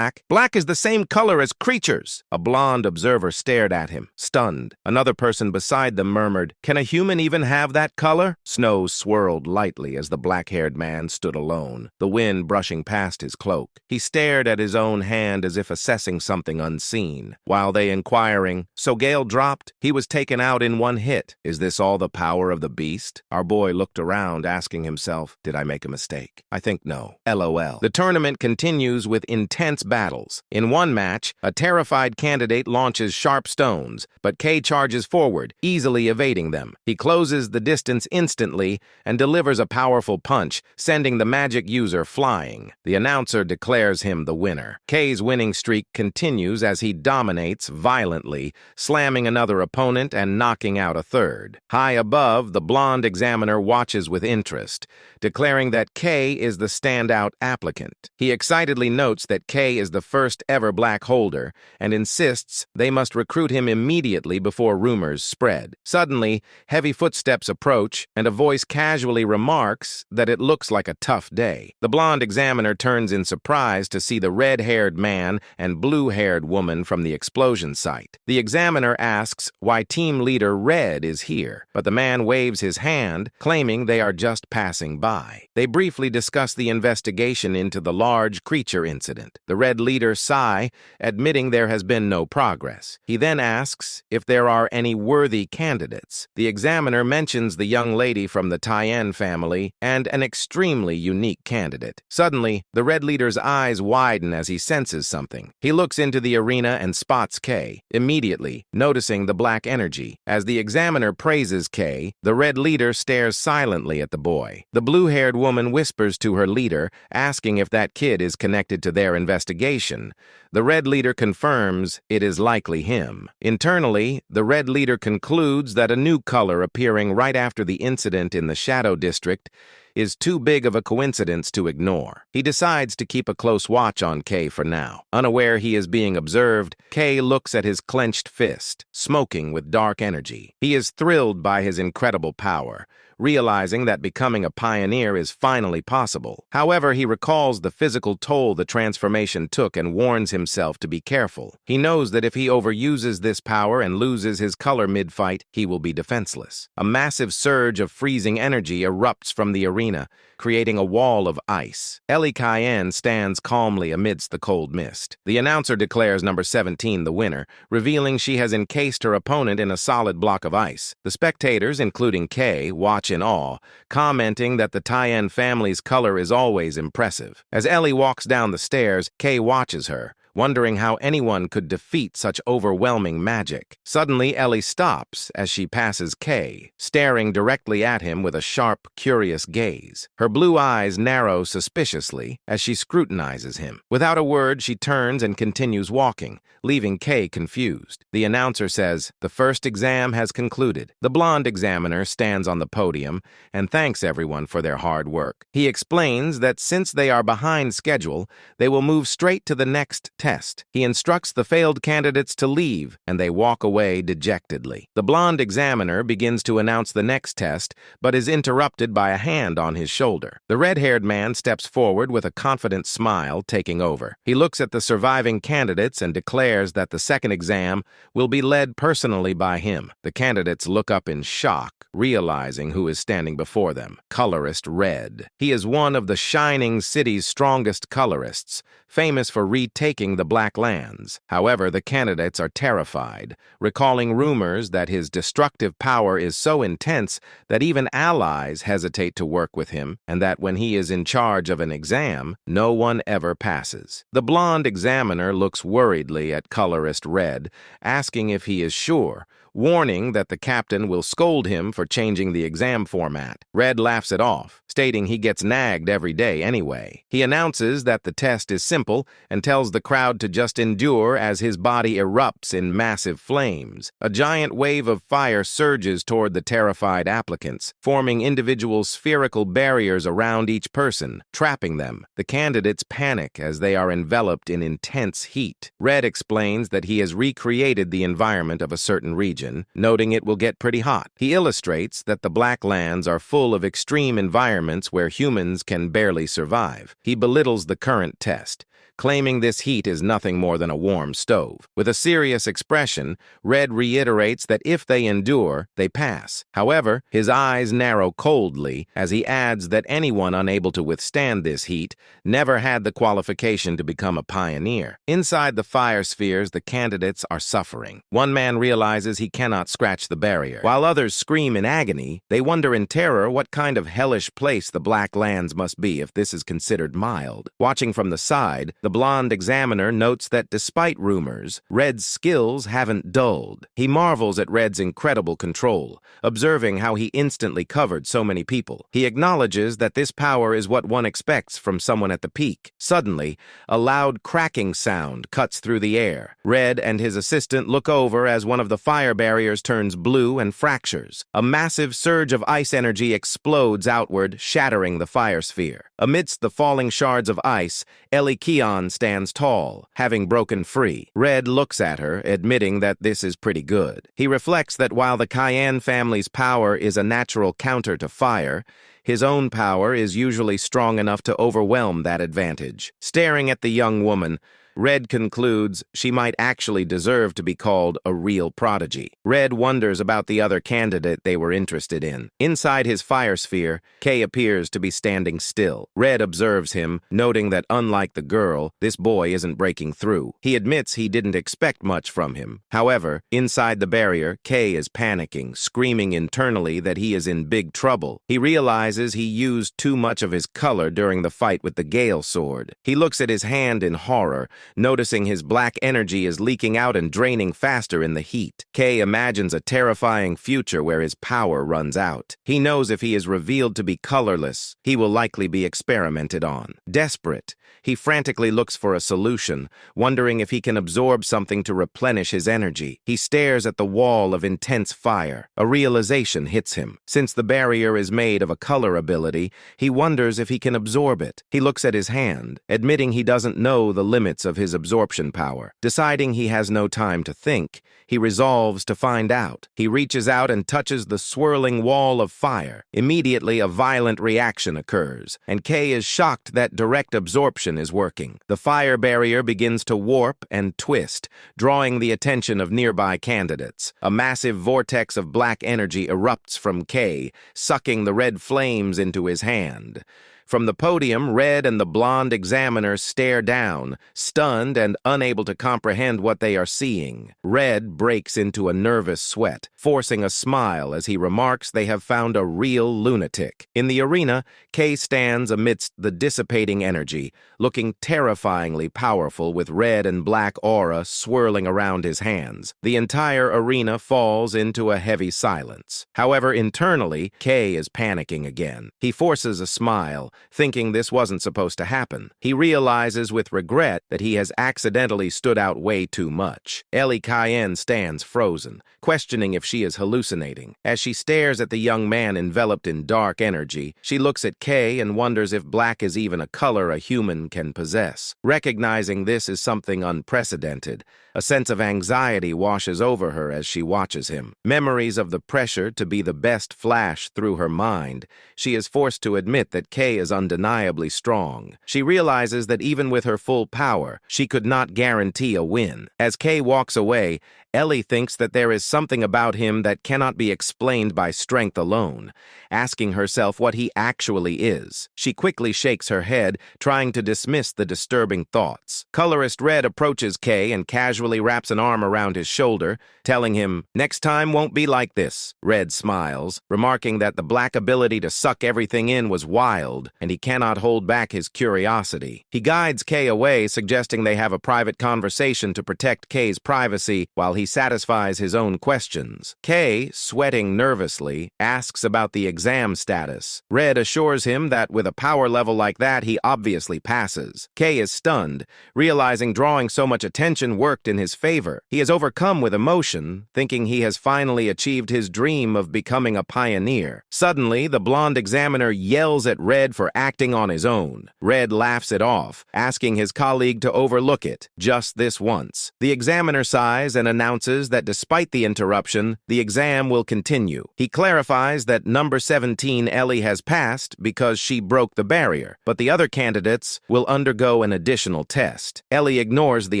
is the same color as creatures." A blonde observer stared at him, stunned. Another person beside them murmured, "Can a human even have that color?" Snow swirled lightly as the black-haired man stood alone, the wind brushing past his cloak. He stared at his own hand as if assessing something unseen. While they inquiring, "So Gale dropped? He was taken out in one hit. Is this all the power of the beast?" Our boy looked around, asking himself, "Did I make a mistake? I think no. LOL. The tournament continues with intense battles. In one match, a terrified candidate launches sharp stones, but Kay charges forward, easily evading them. He closes the distance instantly and delivers a powerful punch, sending the magic user flying. The announcer declares him the winner. Kay's winning streak continues as he dominates violently, slamming another opponent and knocking out a third. High above, the blonde examiner watches with interest, declaring that Kay is the standout applicant. He excitedly notes that Kay is the first ever black holder and insists they must recruit him immediately before rumors spread. Suddenly, heavy footsteps approach, and a voice casually remarks that it looks like a tough day. The blonde examiner turns in surprise to see the red-haired man and blue-haired woman from the explosion site. The examiner asks why team leader Red is here, but the man waves his hand, claiming they are just passing by. They briefly discuss the investigation into the large creature incident. The Red leader sigh, admitting there has been no progress. He then asks asks if there are any worthy candidates. The examiner mentions the young lady from the Tien family and an extremely unique candidate. Suddenly, the red leader's eyes widen as he senses something. He looks into the arena and spots Kay, immediately noticing the black energy. As the examiner praises Kay, the red leader stares silently at the boy. The blue-haired woman whispers to her leader, asking if that kid is connected to their investigation. The red leader confirms it is likely him. Internally, the red leader concludes that a new color appearing right after the incident in the Shadow District is too big of a coincidence to ignore. He decides to keep a close watch on Kay for now. Unaware he is being observed, Kay looks at his clenched fist, smoking with dark energy. He is thrilled by his incredible power, realizing that becoming a pioneer is finally possible. However, he recalls the physical toll the transformation took and warns himself to be careful. He knows that if he overuses this power and loses his color mid-fight, he will be defenseless. A massive surge of freezing energy erupts from the arena, creating a wall of ice. Ellie Cayenne stands calmly amidst the cold mist. The announcer declares number 17 the winner, revealing she has encased her opponent in a solid block of ice. The spectators, including Kay, watch in awe, commenting that the Tien family's color is always impressive. As Ellie walks down the stairs, Kay watches her, wondering how anyone could defeat such overwhelming magic. Suddenly, Ellie stops as she passes Kay, staring directly at him with a sharp, curious gaze. Her blue eyes narrow suspiciously as she scrutinizes him. Without a word, she turns and continues walking, leaving Kay confused. The announcer says, "The first exam has concluded." The blonde examiner stands on the podium and thanks everyone for their hard work. He explains that since they are behind schedule, they will move straight to the next test. He instructs the failed candidates to leave, and they walk away dejectedly. The blonde examiner begins to announce the next test, but is interrupted by a hand on his shoulder. The red-haired man steps forward with a confident smile, taking over. He looks at the surviving candidates and declares that the second exam will be led personally by him. The candidates look up in shock, realizing who is standing before them. Colorist Red. He is one of the Shining City's strongest colorists, famous for retaking the Black Lands. However, the candidates are terrified, recalling rumors that his destructive power is so intense that even allies hesitate to work with him, and that when he is in charge of an exam, no one ever passes. The blonde examiner looks worriedly at colorist Red, asking if he is sure, warning that the captain will scold him for changing the exam format. Red laughs it off, stating he gets nagged every day anyway. He announces that the test is simple and tells the crowd to just endure as his body erupts in massive flames. A giant wave of fire surges toward the terrified applicants, forming individual spherical barriers around each person, trapping them. The candidates panic as they are enveloped in intense heat. Red explains that he has recreated the environment of a certain region, noting it will get pretty hot. He illustrates that the Black Lands are full of extreme environments where humans can barely survive. He belittles the current test, claiming this heat is nothing more than a warm stove. With a serious expression, Red reiterates that if they endure, they pass. However, his eyes narrow coldly as he adds that anyone unable to withstand this heat never had the qualification to become a pioneer. Inside the fire spheres, the candidates are suffering. One man realizes he cannot scratch the barrier. While others scream in agony, they wonder in terror what kind of hellish place the Black Lands must be if this is considered mild. Watching from the side, the blonde examiner notes that despite rumors, Red's skills haven't dulled. He marvels at Red's incredible control, observing how he instantly covered so many people. He acknowledges that this power is what one expects from someone at the peak. Suddenly, a loud cracking sound cuts through the air. Red and his assistant look over as one of the fire barriers turns blue and fractures. A massive surge of ice energy explodes outward, shattering the fire sphere. Amidst the falling shards of ice, Ellie Keon stands tall, having broken free. Red looks at her, admitting that this is pretty good. He reflects that while the Cayenne family's power is a natural counter to fire, his own power is usually strong enough to overwhelm that advantage. Staring at the young woman, Red concludes she might actually deserve to be called a real prodigy. Red wonders about the other candidate they were interested in. Inside his fire sphere, Kay appears to be standing still. Red observes him, noting that unlike the girl, this boy isn't breaking through. He admits he didn't expect much from him. However, inside the barrier, Kay is panicking, screaming internally that he is in big trouble. He realizes he used too much of his color during the fight with the Gale sword. He looks at his hand in horror, noticing his black energy is leaking out and draining faster in the heat. Kay imagines a terrifying future where his power runs out. He knows if he is revealed to be colorless, he will likely be experimented on. Desperate, he frantically looks for a solution, wondering if he can absorb something to replenish his energy. He stares at the wall of intense fire. A realization hits him. Since the barrier is made of a color ability, he wonders if he can absorb it. He looks at his hand, admitting he doesn't know the limits of his absorption power. Deciding he has no time to think, he resolves to find out. He reaches out and touches the swirling wall of fire. Immediately, a violent reaction occurs, and Kay is shocked that direct absorption is working. The fire barrier begins to warp and twist, drawing the attention of nearby candidates. A massive vortex of black energy erupts from Kay, sucking the red flames into his hand. From the podium, Red and the blonde examiner stare down, stunned and unable to comprehend what they are seeing. Red breaks into a nervous sweat, forcing a smile as he remarks they have found a real lunatic. In the arena, Kay stands amidst the dissipating energy, looking terrifyingly powerful with red and black aura swirling around his hands. The entire arena falls into a heavy silence. However, internally, Kay is panicking again. He forces a smile, thinking this wasn't supposed to happen. He realizes with regret that he has accidentally stood out way too much. Ellie Cayenne stands frozen, questioning if she is hallucinating. As she stares at the young man enveloped in dark energy, she looks at Kay and wonders if black is even a color a human can possess. Recognizing this is something unprecedented, a sense of anxiety washes over her as she watches him. Memories of the pressure to be the best flash through her mind. She is forced to admit that Kay is undeniably strong. She realizes that even with her full power, she could not guarantee a win. As Kay walks away, Ellie thinks that there is something about him that cannot be explained by strength alone, asking herself what he actually is. She quickly shakes her head, trying to dismiss the disturbing thoughts. Colorist Red approaches Kay and casually wraps an arm around his shoulder, telling him, "Next time won't be like this." Red smiles, remarking that the black ability to suck everything in was wild, and he cannot hold back his curiosity. He guides Kay away, suggesting they have a private conversation to protect Kay's privacy while he satisfies his own questions. Kay, sweating nervously, asks about the exam status. Red assures him that with a power level like that, he obviously passes. Kay is stunned, realizing drawing so much attention worked in his favor. He is overcome with emotion, thinking he has finally achieved his dream of becoming a pioneer. Suddenly, the blonde examiner yells at Red for acting on his own. Red laughs it off, asking his colleague to overlook it, just this once. The examiner sighs and announces that despite the interruption, the exam will continue. He clarifies that number 17 Ellie has passed because she broke the barrier, but the other candidates will undergo an additional test. Ellie ignores the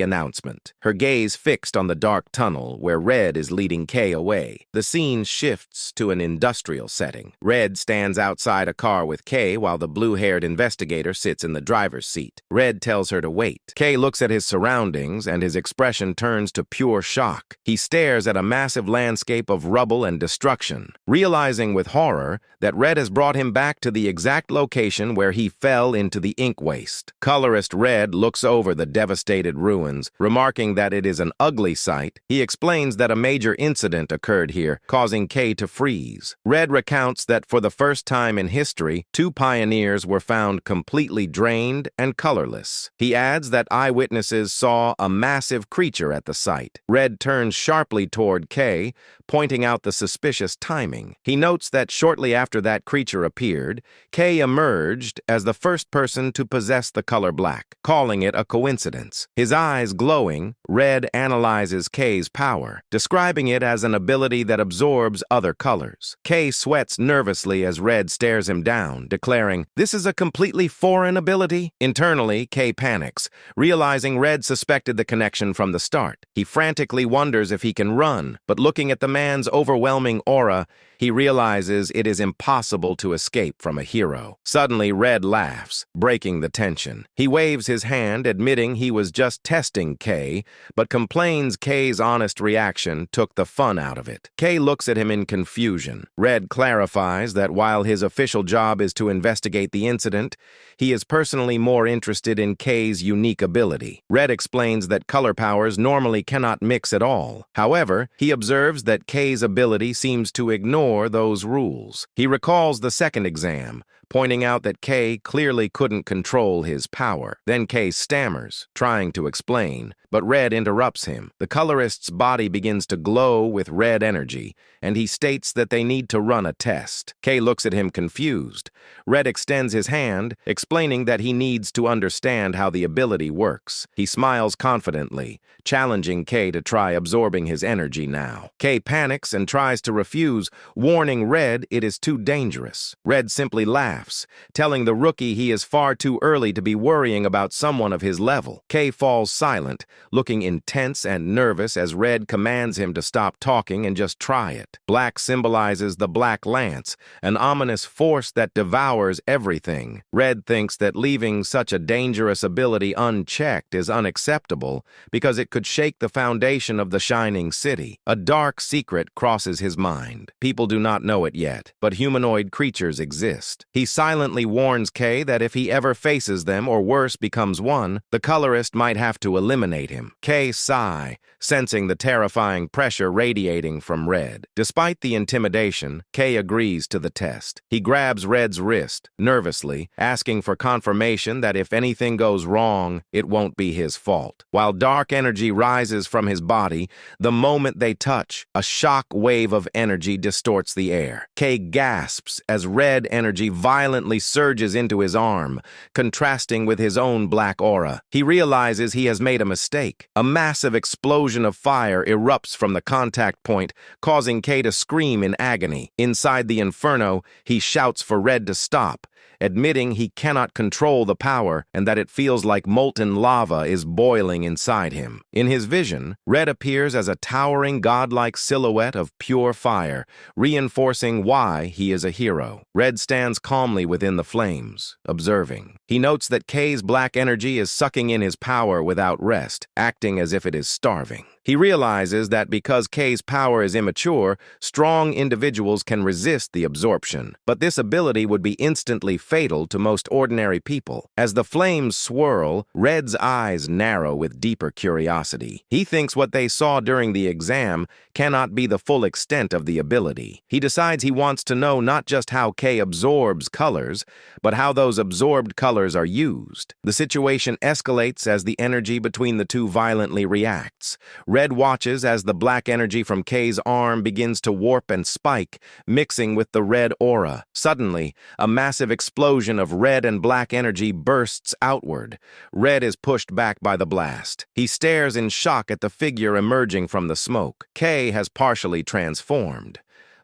announcement, her gaze fixed on the dark tunnel where Red is leading Kay away. The scene shifts to an industrial setting. Red stands outside a car with Kay while the blue-haired investigator sits in the driver's seat. Red tells her to wait. Kay looks at his surroundings and his expression turns to pure shock. He stares at a massive landscape of rubble and destruction, realizing with horror that Red has brought him back to the exact location where he fell into the ink waste. Colorist Red looks over the devastated ruins, remarking that it is an ugly sight. He explains that a major incident occurred here, causing Kay to freeze. Red recounts that for the first time in history, 2 pioneers were found completely drained and colorless. He adds that eyewitnesses saw a massive creature at the site. Red turns turns sharply toward K, pointing out the suspicious timing. He notes that shortly after that creature appeared, K emerged as the first person to possess the color black, calling it a coincidence. His eyes glowing, Red analyzes K's power, describing it as an ability that absorbs other colors. K sweats nervously as Red stares him down, declaring, "This is a completely foreign ability." Internally, K panics, realizing Red suspected the connection from the start. He frantically wonders if he can run, but looking at the man's overwhelming aura, he realizes it is impossible to escape from a hero. Suddenly, Red laughs, breaking the tension. He waves his hand, admitting he was just testing K, but complains K's honest reaction took the fun out of it. K looks at him in confusion. Red clarifies that while his official job is to investigate the incident, he is personally more interested in K's unique ability. Red explains that color powers normally cannot mix at all. However, he observes that K's ability seems to ignore those rules. He recalls the second exam, pointing out that K clearly couldn't control his power. Then K stammers, trying to explain, but Red interrupts him. The colorist's body begins to glow with red energy, and he states that they need to run a test. K looks at him confused. Red extends his hand, explaining that he needs to understand how the ability works. He smiles confidently, challenging K to try absorbing his energy now. K panics and tries to refuse, warning Red it is too dangerous. Red simply laughs, telling the rookie he is far too early to be worrying about someone of his level. K falls silent, looking intense and nervous as Red commands him to stop talking and just try it. Black symbolizes the Black Lance, an ominous force that devours everything. Red thinks that leaving such a dangerous ability unchecked is unacceptable because it could shake the foundation of the Shining City. A dark secret crosses his mind. People do not know it yet, but humanoid creatures exist. He silently warns K that if he ever faces them or worse becomes one, the colorist might have to eliminate him. K sigh, sensing the terrifying pressure radiating from Red. Despite the intimidation, K agrees to the test. He grabs Red's wrist, nervously, asking for confirmation that if anything goes wrong, it won't be his fault. While dark energy rises from his body, the moment they touch, a shock wave of energy distorts the air. K gasps as red energy violently surges into his arm, contrasting with his own black aura. He realizes he has made a mistake. A massive explosion of fire erupts from the contact point, causing K to scream in agony. Inside the inferno, he shouts for Red to stop, admitting he cannot control the power and that it feels like molten lava is boiling inside him. In his vision, Red appears as a towering godlike silhouette of pure fire, reinforcing why he is a hero. Red stands calmly within the flames, observing. He notes that K's black energy is sucking in his power without rest, acting as if it is starving. He realizes that because K's power is immature, strong individuals can resist the absorption, but this ability would be instantly fatal to most ordinary people. As the flames swirl, Red's eyes narrow with deeper curiosity. He thinks what they saw during the exam cannot be the full extent of the ability. He decides he wants to know not just how K absorbs colors, but how those absorbed colors are used. The situation escalates as the energy between the two violently reacts. Red watches as the black energy from K's arm begins to warp and spike, mixing with the red aura. Suddenly, a massive explosion of red and black energy bursts outward. Red is pushed back by the blast. He stares in shock at the figure emerging from the smoke. K has partially transformed.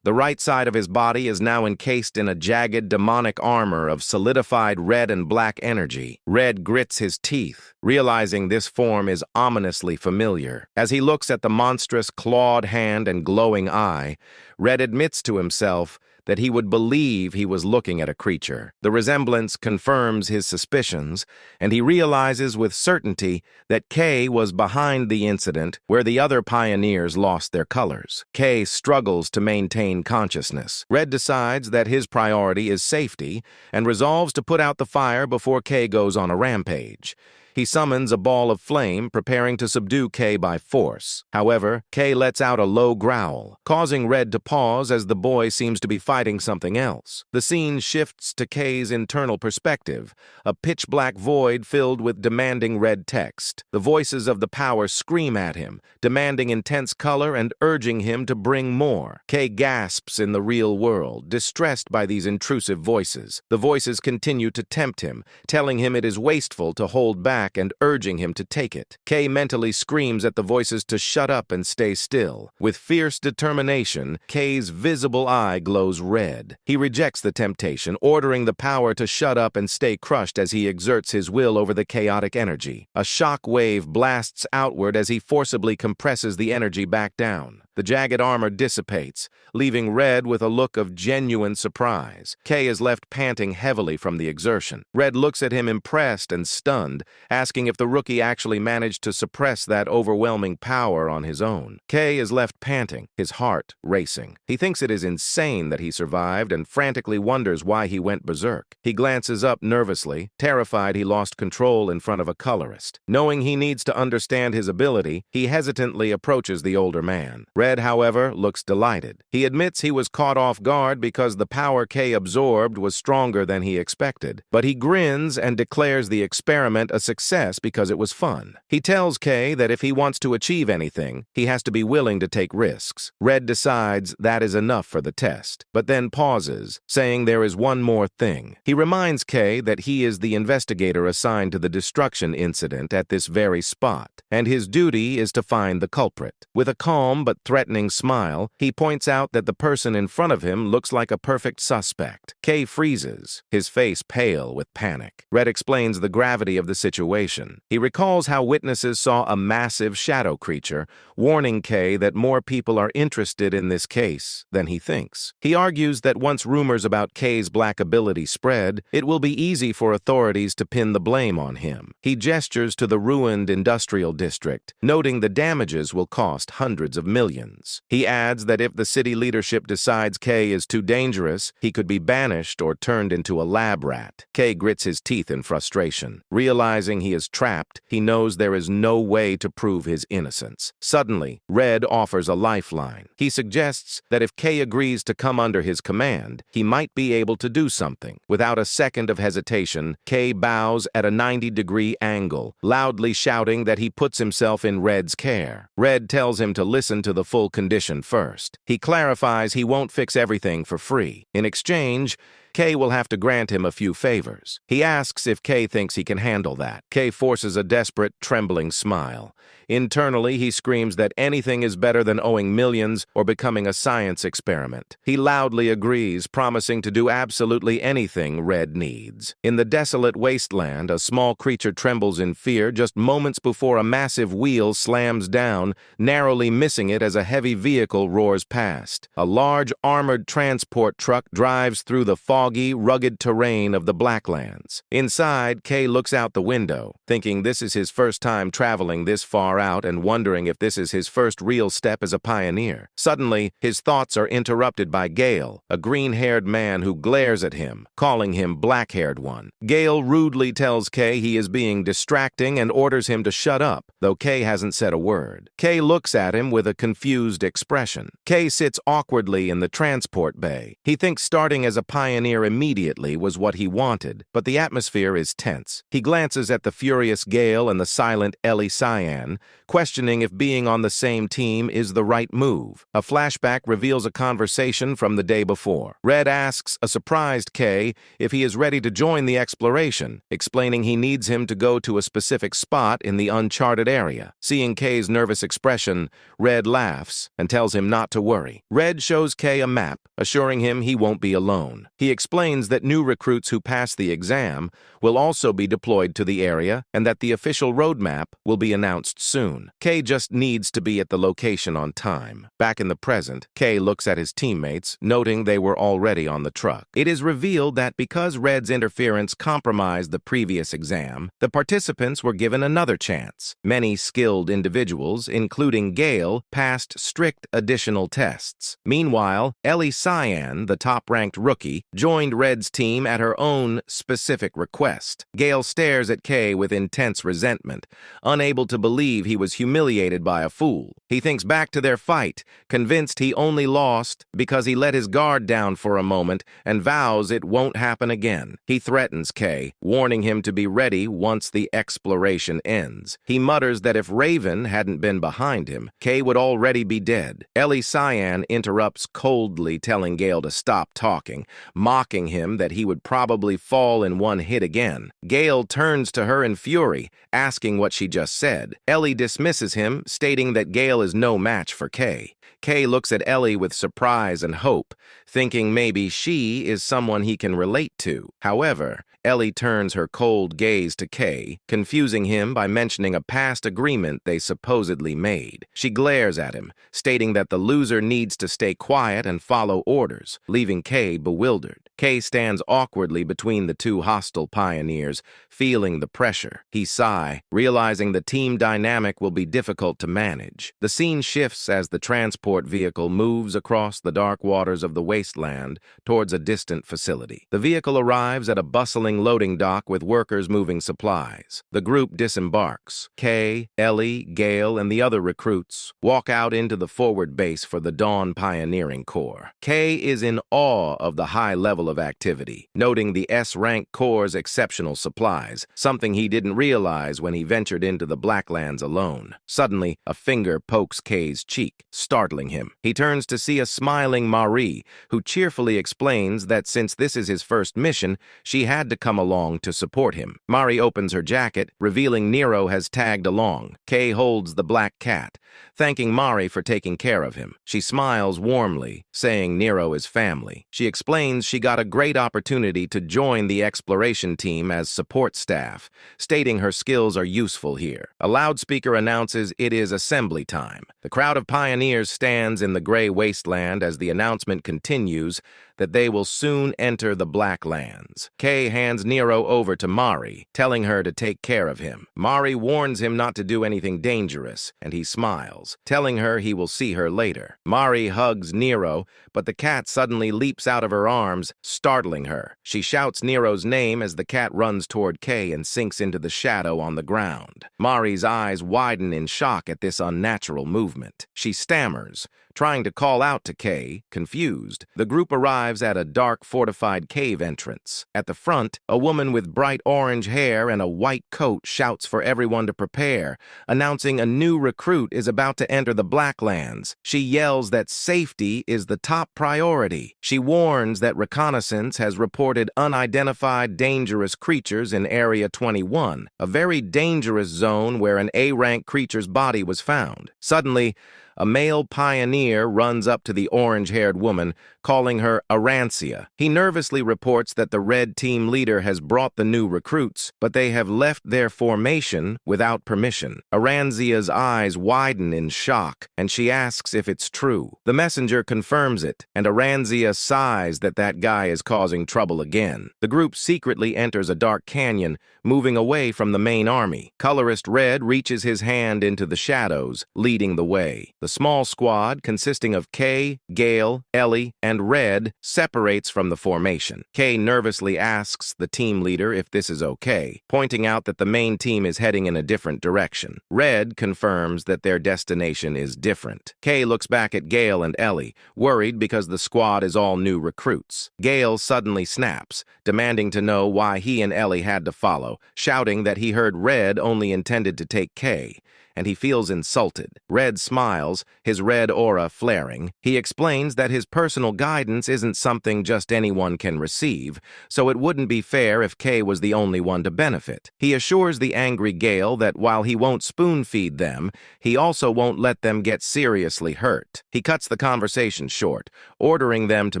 The right side of his body is now encased in a jagged demonic armor of solidified red and black energy. Red grits his teeth, realizing this form is ominously familiar. As he looks at the monstrous clawed hand and glowing eye, Red admits to himself that he would believe he was looking at a creature. The resemblance confirms his suspicions, and he realizes with certainty that K was behind the incident where the other pioneers lost their colors. K struggles to maintain consciousness. Red decides that his priority is safety and resolves to put out the fire before K goes on a rampage. He summons a ball of flame, preparing to subdue K by force. However, K lets out a low growl, causing Red to pause as the boy seems to be fighting something else. The scene shifts to K's internal perspective, a pitch-black void filled with demanding red text. The voices of the power scream at him, demanding intense color and urging him to bring more. K gasps in the real world, distressed by these intrusive voices. The voices continue to tempt him, telling him it is wasteful to hold back and urging him to take it. K mentally screams at the voices to shut up and stay still. With fierce determination, K's visible eye glows red. He rejects the temptation, ordering the power to shut up and stay crushed as he exerts his will over the chaotic energy. A shock wave blasts outward as he forcibly compresses the energy back down. The jagged armor dissipates, leaving Red with a look of genuine surprise. K is left panting heavily from the exertion. Red looks at him impressed and stunned, asking if the rookie actually managed to suppress that overwhelming power on his own. K is left panting, his heart racing. He thinks it is insane that he survived and frantically wonders why he went berserk. He glances up nervously, terrified he lost control in front of a colorist. Knowing he needs to understand his ability, he hesitantly approaches the older man. Red, however, looks delighted. He admits he was caught off guard because the power K absorbed was stronger than he expected, but he grins and declares the experiment a success because it was fun. He tells K that if he wants to achieve anything, he has to be willing to take risks. Red decides that is enough for the test, but then pauses, saying there is one more thing. He reminds K that he is the investigator assigned to the destruction incident at this very spot, and his duty is to find the culprit. With a calm but threatening smile, he points out that the person in front of him looks like a perfect suspect. K freezes, his face pale with panic. Red explains the gravity of the situation. He recalls how witnesses saw a massive shadow creature, warning K that more people are interested in this case than he thinks. He argues that once rumors about K's black ability spread, it will be easy for authorities to pin the blame on him. He gestures to the ruined industrial district, noting the damages will cost hundreds of millions. He adds that if the city leadership decides K is too dangerous, he could be banished or turned into a lab rat. K grits his teeth in frustration. Realizing he is trapped, he knows there is no way to prove his innocence. Suddenly, Red offers a lifeline. He suggests that if K agrees to come under his command, he might be able to do something. Without a second of hesitation, K bows at a 90-degree angle, loudly shouting that he puts himself in Red's care. Red tells him to listen to the full condition first. He clarifies he won't fix everything for free. In exchange, K will have to grant him a few favors. He asks if K thinks he can handle that. K forces a desperate, trembling smile. Internally, he screams that anything is better than owing millions or becoming a science experiment. He loudly agrees, promising to do absolutely anything Red needs. In the desolate wasteland, a small creature trembles in fear just moments before a massive wheel slams down, narrowly missing it as a heavy vehicle roars past. A large armored transport truck drives through the foggy, rugged terrain of the Blacklands. Inside, K looks out the window, thinking this is his first time traveling this far out and wondering if this is his first real step as a pioneer. Suddenly, his thoughts are interrupted by Gale, a green-haired man who glares at him, calling him black-haired one. Gale rudely tells K he is being distracting and orders him to shut up, though K hasn't said a word. K looks at him with a confused expression. K sits awkwardly in the transport bay. He thinks starting as a pioneer immediately was what he wanted, but the atmosphere is tense. He glances at the furious Gale and the silent Ellie Cyan, questioning if being on the same team is the right move. A flashback reveals a conversation from the day before. Red asks a surprised K if he is ready to join the exploration, explaining he needs him to go to a specific spot in the uncharted area. Seeing K's nervous expression, Red laughs and tells him not to worry. Red shows K a map, assuring him he won't be alone. He explains that new recruits who pass the exam will also be deployed to the area and that the official roadmap will be announced soon. K just needs to be at the location on time. Back in the present, K looks at his teammates, noting they were already on the truck. It is revealed that because Red's interference compromised the previous exam, the participants were given another chance. Many skilled individuals, including Gale, passed strict additional tests. Meanwhile, Ellie Cyan, the top-ranked rookie, joined joined Red's team at her own specific request. Gale stares at Kay with intense resentment, unable to believe he was humiliated by a fool. He thinks back to their fight, convinced he only lost because he let his guard down for a moment and vows it won't happen again. He threatens Kay, warning him to be ready once the exploration ends. He mutters that if Raven hadn't been behind him, Kay would already be dead. Ellie Cyan interrupts coldly, telling Gale to stop talking, mocking him that he would probably fall in one hit again. Gale turns to her in fury, asking what she just said. Ellie dismisses him, stating that Gale is no match for Kay. Kay looks at Ellie with surprise and hope, thinking maybe she is someone he can relate to. However, Ellie turns her cold gaze to Kay, confusing him by mentioning a past agreement they supposedly made. She glares at him, stating that the loser needs to stay quiet and follow orders, leaving Kay bewildered. Kay stands awkwardly between the two hostile pioneers, feeling the pressure. He sighs, realizing the team dynamic will be difficult to manage. The scene shifts as the transport vehicle moves across the dark waters of the wasteland towards a distant facility. The vehicle arrives at a bustling loading dock with workers moving supplies. The group disembarks. Kay, Ellie, Gale, and the other recruits walk out into the forward base for the Dawn Pioneering Corps. Kay is in awe of the high level of activity, noting the S-rank Corps' exceptional supplies, something he didn't realize when he ventured into the Blacklands alone. Suddenly, a finger pokes Kay's cheek, startling him. He turns to see a smiling Marie, who cheerfully explains that since this is his first mission, she had to come along to support him. Mari opens her jacket, revealing Nero has tagged along. Kay holds the black cat, thanking Mari for taking care of him. She smiles warmly, saying Nero is family. She explains she got a great opportunity to join the exploration team as support staff, stating her skills are useful here. A loudspeaker announces it is assembly time. The crowd of pioneers stands in the gray wasteland as the announcement continues that they will soon enter the Blacklands. Kay hands Nero over to Mari, telling her to take care of him. Mari warns him not to do anything dangerous, and he smiles, telling her he will see her later. Mari hugs Nero, but the cat suddenly leaps out of her arms, startling her. She shouts Nero's name as the cat runs toward Kay and sinks into the shadow on the ground. Mari's eyes widen in shock at this unnatural movement. She stammers, trying to call out to Kay, confused. The group arrives at a dark, fortified cave entrance. At the front, a woman with bright orange hair and a white coat shouts for everyone to prepare, announcing a new recruit is about to enter the Blacklands. She yells that safety is the top priority. She warns that reconnaissance has reported unidentified dangerous creatures in Area 21, a very dangerous zone where an A-rank creature's body was found. Suddenly, a male pioneer runs up to the orange-haired woman, calling her Arancia. He nervously reports that the red team leader has brought the new recruits, but they have left their formation without permission. Arancia's eyes widen in shock, and she asks if it's true. The messenger confirms it, and Arancia sighs that guy is causing trouble again. The group secretly enters a dark canyon, moving away from the main army. Colorist Red reaches his hand into the shadows, leading the way. The small squad, consisting of Kay, Gale, Ellie, and Red, separates from the formation. Kay nervously asks the team leader if this is okay, pointing out that the main team is heading in a different direction. Red confirms that their destination is different. Kay looks back at Gale and Ellie, worried because the squad is all new recruits. Gale suddenly snaps, demanding to know why he and Ellie had to follow, shouting that he heard Red only intended to take Kay, and he feels insulted. Red smiles, his red aura flaring. He explains that his personal guidance isn't something just anyone can receive, so it wouldn't be fair if Kay was the only one to benefit. He assures the angry Gale that while he won't spoon-feed them, he also won't let them get seriously hurt. He cuts the conversation short, ordering them to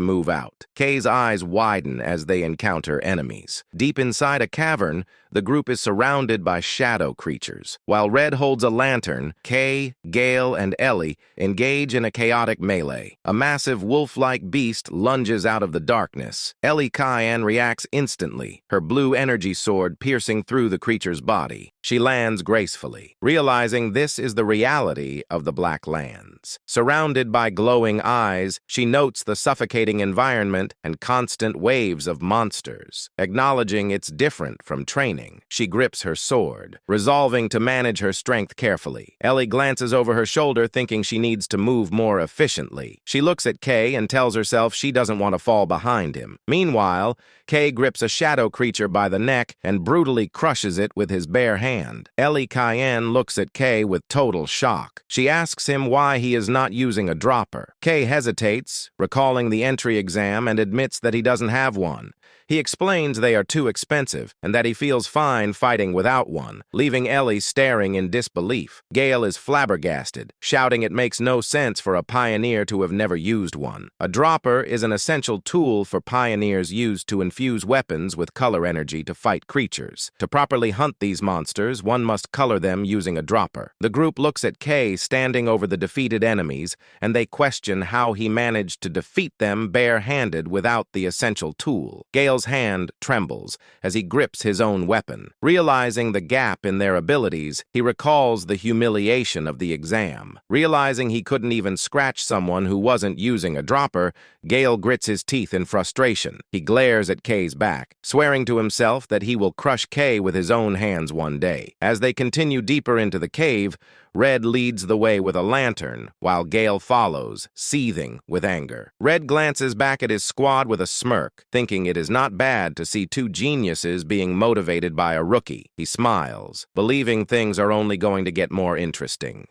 move out. Kay's eyes widen as they encounter enemies. Deep inside a cavern, the group is surrounded by shadow creatures. While Red holds a lantern, Kay, Gale, and Ellie engage in a chaotic melee. A massive wolf-like beast lunges out of the darkness. Ellie Cayenne reacts instantly, her blue energy sword piercing through the creature's body. She lands gracefully, realizing this is the reality of the Black Lands. Surrounded by glowing eyes, she notes the suffocating environment and constant waves of monsters. Acknowledging it's different from training, she grips her sword, resolving to manage her strength carefully. Ellie glances over her shoulder, thinking she needs to move more efficiently. She looks at Kay and tells herself she doesn't want to fall behind him. Meanwhile, Kay grips a shadow creature by the neck and brutally crushes it with his bare hand. Ellie Cayenne looks at Kay with total shock. She asks him why he is not using a dropper. Kay hesitates, recalling the entry exam, and admits that he doesn't have one. He explains they are too expensive and that he feels fine fighting without one, leaving Ellie staring in disbelief. Gale is flabbergasted, shouting it makes no sense for a pioneer to have never used one. A dropper is an essential tool for pioneers used to infuse weapons with color energy to fight creatures. To properly hunt these monsters, one must color them using a dropper. The group looks at Kay standing over the defeated enemies, and they question how he managed to defeat them bare-handed without the essential tool. Gale's hand trembles as he grips his own weapon. Realizing the gap in their abilities, he recalls the humiliation of the exam. Realizing he couldn't even scratch someone who wasn't using a dropper, Gale grits his teeth in frustration. He glares at Kay's back, swearing to himself that he will crush Kay with his own hands one day. As they continue deeper into the cave, Red leads the way with a lantern, while Gale follows, seething with anger. Red glances back at his squad with a smirk, thinking it is not bad to see two geniuses being motivated by a rookie. He smiles, believing things are only going to get more interesting.